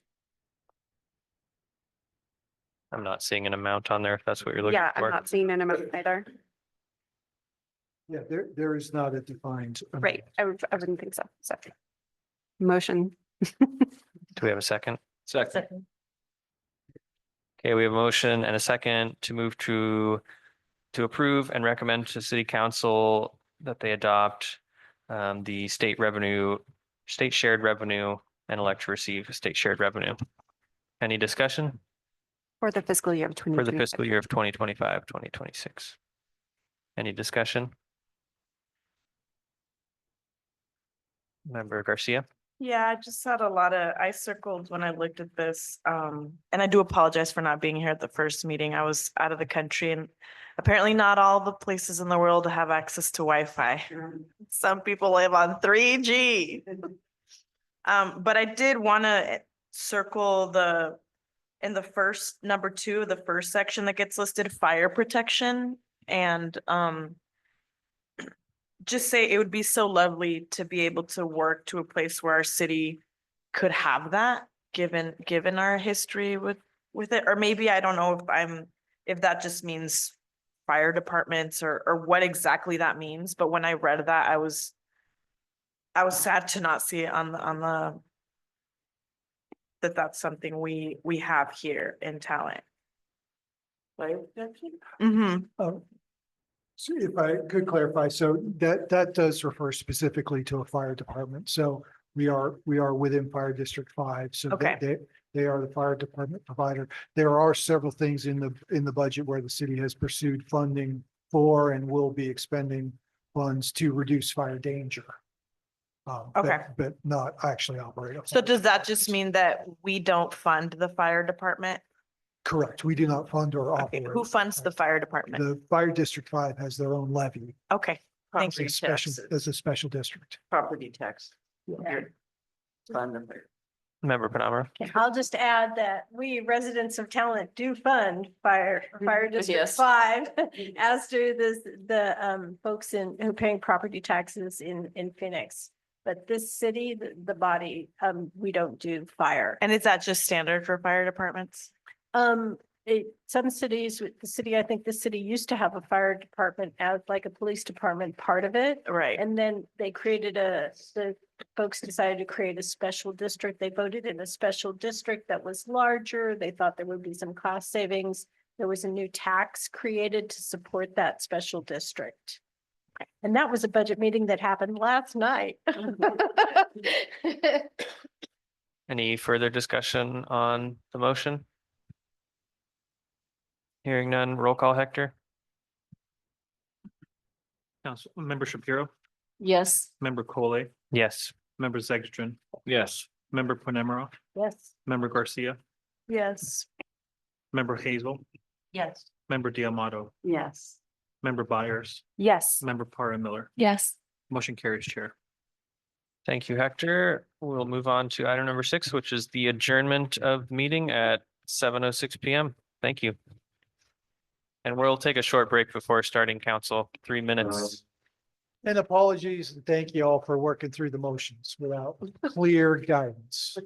I'm not seeing an amount on there if that's what you're looking Yeah, I'm for. not seeing an amount either. Yeah, there is not a defined. amount. Right, I wouldn't think so. So. Motion. Do we have a second? Second. Okay, we have a motion and a second to move to approve and recommend to City Council that they adopt the state shared revenue and elect to receive state shared revenue. Any discussion For the fiscal year of for 2025. the fiscal year of 2025-2026? Any discussion? Member Garcia? Yeah, I just had I circled when I looked at this, and I do apologize for not being here at the first meeting. I was out of the country and apparently not all the places in the world have access to Wi-Fi. Some people live on 3G. But I did want to circle in the first, number 2, the first section that gets listed, fire protection. And just say it would be so lovely to be able to work to a place where our city could have that, given our history with it. Or maybe I don't know if that just means fire departments or what exactly that means. But when I read that, I was sad to not see it on the that's something we have here in Talent. Mm-hmm. So if I could clarify, so that does refer specifically to a fire department. So we are within Fire District 5. So Okay. they are the fire department provider. There are several things in the budget where the city has pursued funding for and will be expending funds to reduce fire danger. Okay. But not actually operate. a So fire does that department. just mean that we don't fund the fire department? Correct. We do not fund or Okay, operate. who funds the fire department? The Fire District 5 has their own levy. Okay, thank As you. a special, as a special district. Property tax. Member Panama? I'll just add that we residents of Talent do fund Fire District Yes. 5, as do the folks who are paying property taxes in Phoenix. But this city, the body, we don't do fire. And is that just standard for fire departments? Some cities, I think the city used to have a fire department as like a police department part of it. Right. And then they created the folks decided to create a special district. They voted in a special district that was larger. They thought there would be some cost savings. There was a new tax created to support that special district. And that was a budget meeting that happened last night. Any further discussion on the motion? Hearing none, roll call, Hector? Council, Member Shapiro, Yes. Member Coley, Yes. Member Zegstrin, Yes. Member Panemra, Yes. Member Garcia, Yes. Member Hazel, Yes. Member Diamato, Yes. Member Byers, Yes. Member Parra Miller. Yes. Motion carries, Chair. Thank you, Hector. We'll move on to item number 6, which is the adjournment of meeting at 7:06 PM. Thank you. And we'll take a short break before starting council, 3 minutes. And apologies, and thank you all for working through the motions without clear guidance.